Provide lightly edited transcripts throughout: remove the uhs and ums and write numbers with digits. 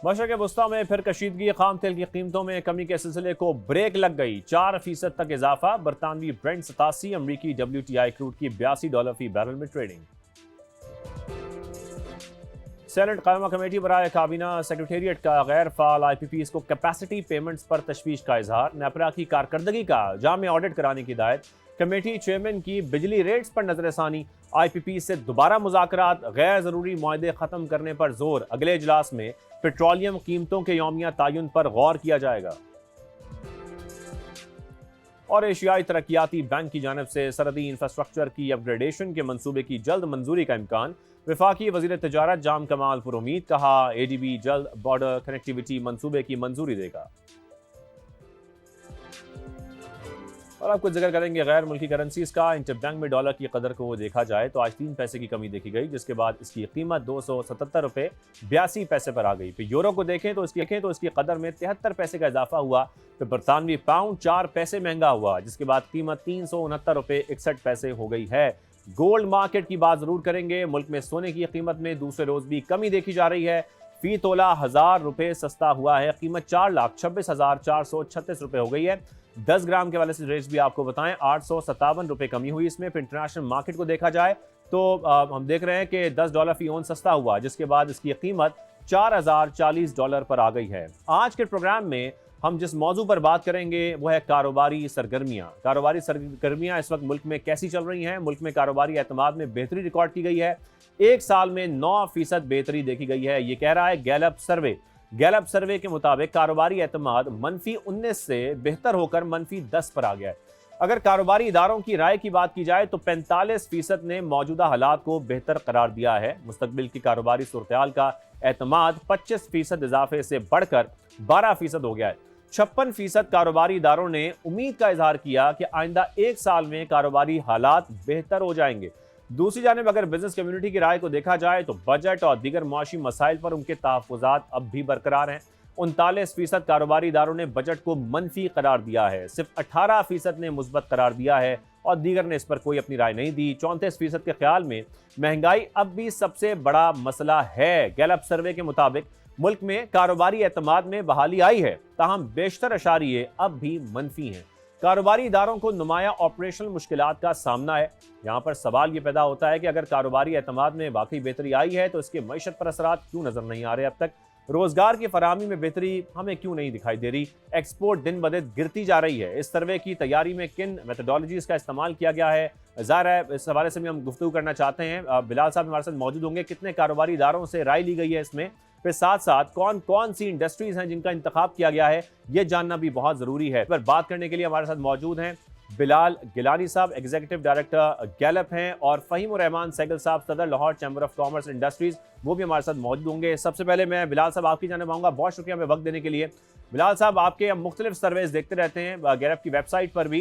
मशरक़ वस्ती में फिर कशीदगी, खाम तेल की कीमतों में कमी के सिलसिले को ब्रेक लग गई। 4% तक इजाफा। बरतानवी ब्रेंट 87, अमरीकी WTI क्रूड की $82 फी बैरल में ट्रेडिंग। सेनेट कायमा कमेटी बराए काबीना सेक्रेटेरिएट का गैर फाल IPPs को कैपेसिटी पेमेंट्स पर तशवीश का इजहार। नेपरा की कारकर्दगी का जामे ऑडिट कराने की हिदायत। कमेटी चेयरमैन की बिजली रेट्स पर नजरसानी। IPP से दोबारा मुज़ाकरात, गैर ज़रूरी मुआहदे ख़त्म करने पर जोर। अगले इजलास में पेट्रोलियम कीमतों के यौमिया तयन पर गौर किया जाएगा। और एशियाई तरक्याती बैंक की जानिब से सरहदी इंफ्रास्ट्रक्चर की अपग्रेडेशन के मंसूबे की जल्द मंजूरी का इम्कान। वफाकी वज़ीर तजारत जाम कमाल पुरुमीद कहा, ADB जल्द बॉर्डर कनेक्टिविटी मंसूबे की मंजूरी देगा। और आप कुछ जिक्र करेंगे गैर मुल्की करेंसीज का। इंटरबैंक में डॉलर की कदर को देखा जाए तो आज 3 पैसे की कमी देखी गई, जिसके बाद इसकी कीमत 277 रुपये 82 पैसे पर आ गई। फिर यूरो को देखें तो इसकी कदर में 73 पैसे का इजाफा हुआ। फिर बरतानवी पाउंड 4 पैसे महंगा हुआ, जिसके बाद कीमत 369 रुपये 61 पैसे हो गई है। गोल्ड मार्केट की बात जरूर करेंगे। मुल्क में सोने की कीमत में दूसरे रोज भी कमी देखी जा रही है। फी तोला 1000 रुपये सस्ता हुआ है। कीमत 4,26,436 रुपये हो गई है। 10 ग्राम के वाले से रेट्स भी आपको बताएं, 857 रुपये कमी हुई इसमें। फिर इंटरनेशनल मार्केट को देखा जाए तो हम देख रहे हैं कि $10 फी ओन सस्ता हुआ, जिसके बाद इसकी कीमत $4040 पर आ गई है। आज के प्रोग्राम में हम जिस मौजू पर बात करेंगे वो है कारोबारी सरगर्मियां। कारोबारी सरगर्मियां इस वक्त मुल्क में कैसी चल रही हैं। मुल्क में कारोबारी एतमाद में बेहतरी रिकॉर्ड की गई है। एक साल में 9% बेहतरी देखी गई है, ये कह रहा है गैलप सर्वे। गैलप सर्वे के मुताबिक कारोबारी एतमाद -19 से बेहतर होकर -10 पर आ गया है। अगर कारोबारी इदारों की राय की बात की जाए तो 45% ने मौजूदा हालात को बेहतर करार दिया है। मुस्तकबिल की कारोबारी सूरत-ए-हाल का एतमाद 25% इजाफे से बढ़कर 12% हो गया है। 56% कारोबारी इदारों ने उम्मीद का इजहार किया कि आइंदा एक साल में कारोबारी हालात बेहतर हो जाएंगे। दूसरी जानिब अगर बिजनेस कम्युनिटी की राय को देखा जाए तो बजट और दीगर मुआशी मसाइल पर उनके तहफ़्फ़ुज़ात अब भी बरकरार हैं। 39% कारोबारी इदारों ने बजट को मनफी करार दिया है। सिर्फ 18% ने मुस्बत करार दिया है और दीगर ने इस पर कोई अपनी राय नहीं दी। 34% के ख्याल में महंगाई अब भी सबसे बड़ा मसला है। गैलप सर्वे के मुताबिक मुल्क में कारोबारी एतमाद में बहाली आई है, ताहम बेशतर अशारिये अब भी मनफी हैं। कारोबारी इदारों को नुमाया ऑपरेशनल मुश्किलात का सामना है। यहाँ पर सवाल ये पैदा होता है कि अगर कारोबारी एतमाद में वाकई बेहतरी आई है तो इसके मईशत पर असरात क्यों नजर नहीं आ रहे अब तक। रोजगार की फराहमी में बेहतरी हमें क्यों नहीं दिखाई दे रही। एक्सपोर्ट दिन ब दिन गिरती जा रही है। इस सर्वे की तैयारी में किन मेथडोलॉजीज का इस्तेमाल किया गया है, ज़ाहिर है इस हवाले से भी हम गुफ्तगू करना चाहते हैं। बिलाल साहब हमारे साथ मौजूद होंगे। कितने कारोबारी इदारों से राय ली गई है इसमें, फिर साथ साथ कौन कौन सी इंडस्ट्रीज हैं जिनका इंतखाब किया गया है, ये जानना भी बहुत ज़रूरी है। पर बात करने के लिए हमारे साथ मौजूद हैं बिलाल गिलानी साहब, एग्जीक्यूटिव डायरेक्टर गैलप हैं, और फ़हीमुर रहमान सहगल साहब, सदर Lahore chamber of commerce industries, वो भी हमारे साथ मौजूद होंगे। सबसे पहले मैं बिलाल साहब आपकी जानिब आऊँगा। बहुत शुक्रिया हमें वक्त देने के लिए। बिलाल साहब, आपके हम मुख्तलिफ सर्वेज देखते रहते हैं गैलप की वेबसाइट पर भी।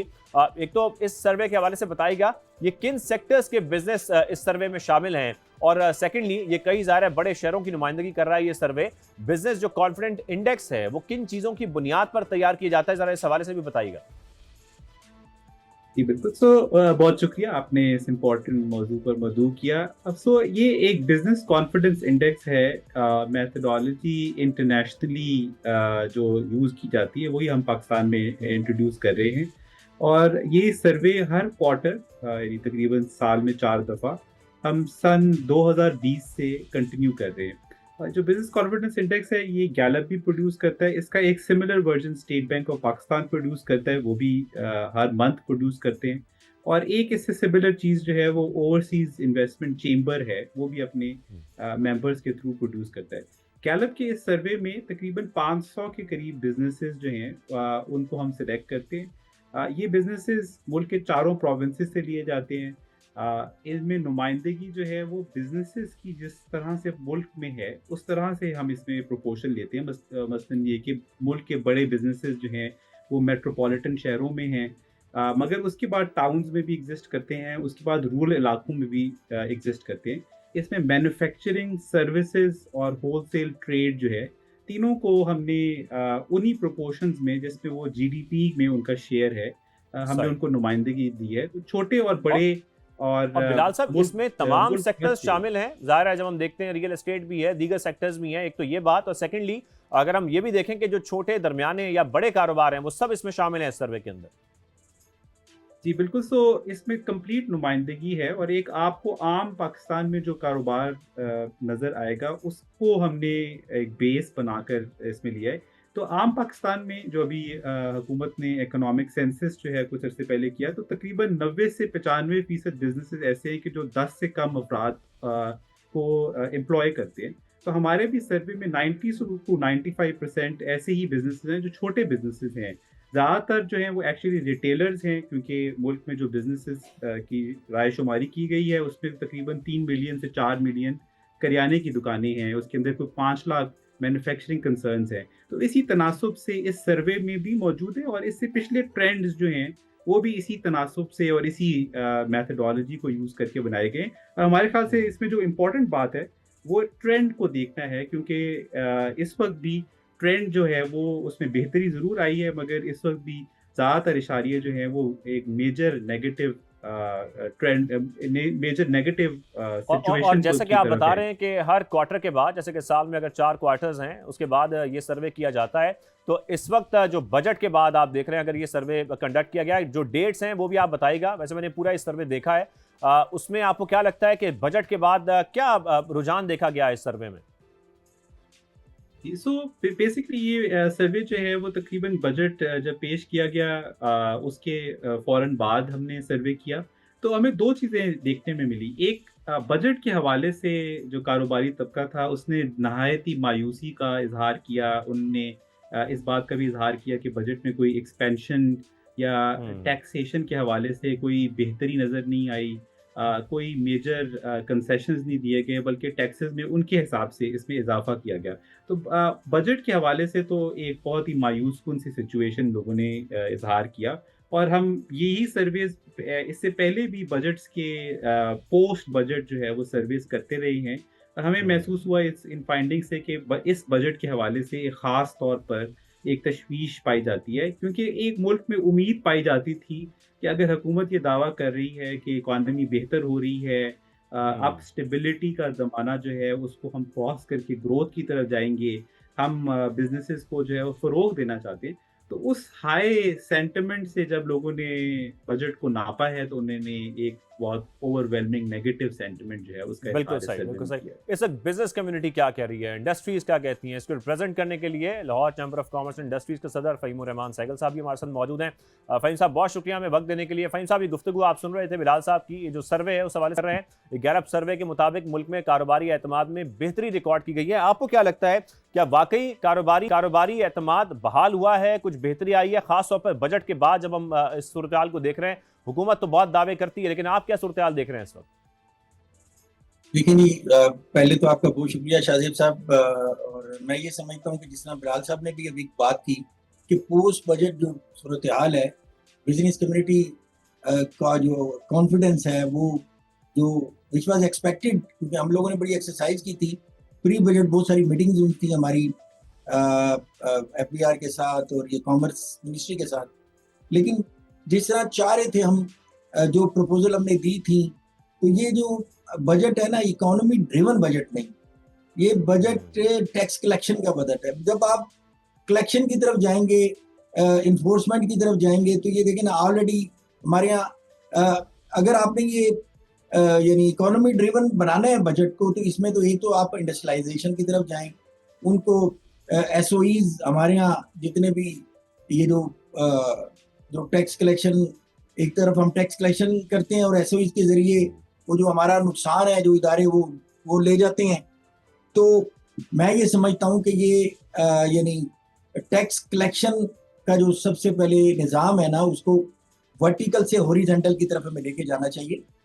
एक तो इस सर्वे के हवाले से बताइएगा ये किन सेक्टर्स के बिजनेस इस सर्वे में शामिल हैं, और सेकेंडली ये कई ज़ाहिर बड़े शहरों की नुमाइंदगी कर रहा है ये सर्वे। बिजनेस जो कॉन्फिडेंट इंडेक्स है वो किन चीज़ों की बुनियाद पर तैयार किया जाता है, ज़रा इस हवाले से भी बताइएगा। जी बिल्कुल। बहुत शुक्रिया, आपने इस इम्पोर्टेंट मौजू पर मदऊ किया। अब ये एक बिजनेस कॉन्फिडेंस इंडेक्स है। मेथडोलॉजी इंटरनेशनली जो यूज़ की जाती है वही हम पाकिस्तान में इंट्रोड्यूस कर रहे हैं, और ये सर्वे हर क्वार्टर यानी तकरीबन साल में 4 दफ़ा हम सन 2020 से कंटिन्यू कर रहे हैं। जो बिजनेस कॉन्फिडेंस इंडेक्स है ये गैलप भी प्रोड्यूस करता है। इसका एक similar version state bank of Pakistan produce करता है, वो भी हर मंथ प्रोड्यूस करते हैं। और एक इससे सिमिलर चीज़ जो है वो ओवरसीज इन्वेस्टमेंट चेंबर है, वो भी अपने मेंबर्स के थ्रू प्रोड्यूस करता है। गैलप के इस सर्वे में तकरीबन 500 के करीब बिजनेसेस जो हैं उनको हम सिलेक्ट करते हैं। ये बिजनेसेस मुल्क के चारों प्रोविंसेस से लिए जाते हैं। इनमें नुमाइंदगी जो है वो बिजनेसेस की जिस तरह से मुल्क में है उस तरह से हम इसमें प्रोपोर्शन लेते हैं। मसलन ये कि मुल्क के बड़े बिजनेसेस जो हैं वो मेट्रोपॉलिटन शहरों में हैं, मगर उसके बाद टाउन्स में भी एग्जिस्ट करते हैं, उसके बाद रूरल इलाकों में भी एग्जिस्ट करते हैं। इसमें मैन्युफैक्चरिंग, सर्विसेज और होलसेल ट्रेड जो है, तीनों को हमने उन्हीं प्रोपोर्शंस में जिसमें वो GDP में उनका शेयर है, हमने उनको नुमाइंदगी दी है। तो छोटे और बड़े اور بلال صاحب اس میں تمام ملک بھر سیکٹرز سے شامل ہیں، ظاہر ہے جب ہم دیکھتے ہیں ریئل اسٹیٹ بھی ہے، دیگر سیکٹرز بھی ہیں، ایک تو یہ بات، اور سیکنڈلی اگر ہم یہ بھی دیکھیں کہ جو چھوٹے درمیانے یا بڑے کاروبار ہیں وہ سب اس میں شامل ہیں اس سروے کے اندر۔ جی بالکل. سو اس میں کمپلیٹ نمائندگی ہے، اور ایک آپ کو عام پاکستان میں جو کاروبار نظر آئے گا اس کو ہم نے ایک بیس بنا کر اس میں لیا ہے. تو عام پاکستان میں جو ابھی حکومت نے اکنامک سینسس جو ہے کچھ عرصے پہلے کیا، تو تقریباً 90 سے 95% بزنسز ایسے ہیں کہ جو 10 سے کم افراد کو امپلوائے کرتے ہیں. تو ہمارے بھی سروے میں 90 to 95% ایسے ہی بزنسز ہیں جو چھوٹے بزنسز ہیں. زیادہ تر جو ہیں وہ ایکچولی ریٹیلرز ہیں، کیونکہ ملک میں جو بزنسز کی رائے شماری کی گئی ہے اس میں تقریباً 3 ملین سے 4 ملین کریانے کی دکانیں ہیں، اس کے اندر کوئی 5 لاکھ مینوفیکچرنگ کنسرنز ہیں. تو اسی تناسب سے اس سروے میں بھی موجود ہے، اور اس سے پچھلے ٹرینڈز جو ہیں وہ بھی اسی تناسب سے اور اسی میتھڈالوجی کو یوز کر کے بنائے گئے. اور ہمارے خیال سے اس میں جو امپورٹنٹ بات ہے وہ ٹرینڈ کو دیکھنا ہے، کیونکہ اس وقت بھی ٹرینڈ جو ہے وہ اس میں بہتری ضرور آئی ہے، مگر اس وقت بھی زیادہ تر اشاریے جو ہیں وہ ایک major negative trend, major negative اور سچویشن جیسا کہ کی آپ طرف بتا ہے. رہے ہیں کہ ہر کوارٹر کے بعد، جیسے کہ سال میں اگر 4 کوارٹرز ہیں اس کے بعد یہ سروے کیا جاتا ہے، تو اس وقت جو بجٹ کے بعد آپ دیکھ رہے ہیں اگر یہ سروے کنڈکٹ کیا گیا ہے، جو ڈیٹس ہیں وہ بھی آپ بتائیے گا. ویسے میں نے پورا اس سروے دیکھا ہے، اس میں آپ کو کیا لگتا ہے کہ بجٹ کے بعد کیا رجحان دیکھا گیا ہے اس سروے میں؟ سو بیسکلی یہ سروے جو ہے وہ تقریباً بجٹ جب پیش کیا گیا اس کے فوراً بعد ہم نے سروے کیا، تو ہمیں دو چیزیں دیکھنے میں ملی. ایک بجٹ کے حوالے سے جو کاروباری طبقہ تھا اس نے نہایت ہی مایوسی کا اظہار کیا. ان نے اس بات کا بھی اظہار کیا کہ بجٹ میں کوئی ایکسپینشن یا ٹیکسیشن کے حوالے سے کوئی بہتری نظر نہیں آئی، کوئی میجر کنسیشنز نہیں دیے گئے، بلکہ ٹیکسز میں ان کے حساب سے اس میں اضافہ کیا گیا. تو بجٹ کے حوالے سے تو ایک بہت ہی مایوس کن سی سچویشن لوگوں نے اظہار کیا. اور ہم یہی سرویز اس سے پہلے بھی بجٹس کے پوسٹ بجٹ جو ہے وہ سرویز کرتے رہے ہیں، اور ہمیں محسوس ہوا ان فائنڈنگ سے کہ اس بجٹ کے حوالے سے ایک خاص طور پر ایک تشویش پائی جاتی ہے، کیونکہ ایک ملک میں امید پائی جاتی تھی کہ اگر حکومت یہ دعویٰ کر رہی ہے کہ اکانومی بہتر ہو رہی ہے، اب اسٹیبلٹی کا زمانہ جو ہے اس کو ہم کراس کر کے گروتھ کی طرف جائیں گے، ہم بزنسز کو جو ہے وہ فروغ دینا چاہتے ہیں. تو اس ہائی سینٹیمنٹ سے جب لوگوں نے بجٹ کو ناپا ہے تو انہوں نے ایک بہت اوور ویلمنگ نیگیٹو سینٹیمنٹ جو ہے اس کا بالکل اظہار صحیح، بالکل کیا. صحیح. اس وقت بزنس کمیونٹی کیا کہہ رہی ہے، انڈسٹریز کیا کہتی ہیں، اس کو ریپرزینٹ کرنے کے لیے Lahore chamber of commerce industries کے صدر فہیم الرحمان سہگل صاحب بھی ہمارے ساتھ موجود ہیں. فہیم صاحب بہت شکریہ ہمیں وقت دینے کے لیے. فہیم صاحب یہ گفتگو آپ سن رہے تھے بلال صاحب کی، یہ جو سروے ہے اس حوالے سے کر رہے ہیں. گیرپ سروے کے مطابق ملک میں کاروباری اعتماد میں بہتری ریکارڈ کی گئی ہے. آپ کو کیا لگتا ہے، کیا واقعی کاروباری اعتماد بحال ہوا ہے، کچھ بہتری آئی ہے، خاص طور پر بجٹ کے بعد جب ہم اس صورتحال کو دیکھ رہے ہیں؟ حکومت تو بہت دعوے کرتی ہے، لیکن آپ کیا صورتحال دیکھ رہے ہیں اس وقت؟ لیکن پہلے تو آپ کا بہت شکریہ شاہزیب صاحب. اور میں یہ سمجھتا ہوں کہ جس طرح بلال صاحب نے بھی ابھی بات کی کہ پوسٹ بجٹ جو صورتحال ہے، بزنس کمیونٹی کا جو کانفیڈنس ہے وہ جو وچ واز ایکسپیکٹڈ، کیونکہ ہم لوگوں نے بڑی ایکسرسائز کی تھی پری بجٹ، بہت ساری میٹنگز ہوئی تھی ہماری ایف بی آر کے ساتھ اور یہ کامرس منسٹری کے ساتھ. لیکن جس طرح چاہ رہے تھے ہم، جو پروپوزل ہم نے دی تھی، تو یہ جو بجٹ ہے نا، اکانومی ڈریون بجٹ نہیں، یہ بجٹ ٹیکس کلیکشن کا بجٹ ہے. جب آپ کلیکشن کی طرف جائیں گے، انفورسمنٹ کی طرف جائیں گے، تو یہ دیکھیں نا آلریڈی ہمارے یہاں اگر آپ نے یہ یعنی اکانومی ڈریون بنانا ہے بجٹ کو، تو اس میں تو ایک تو آپ انڈسٹریلائزیشن کی طرف جائیں، ان کو ایس او ایز ہمارے یہاں جتنے بھی یہ جو ٹیکس کلیکشن، ایک طرف ہم ٹیکس کلیکشن کرتے ہیں اور ایس او ایز کے ذریعے وہ جو ہمارا نقصان ہے جو ادارے وہ لے جاتے ہیں. تو میں یہ سمجھتا ہوں کہ یہ یعنی ٹیکس کلیکشن کا جو سب سے پہلے نظام ہے نا، اس کو ورٹیکل سے ہوریزنٹل کی طرف ہمیں لے کے جانا چاہیے.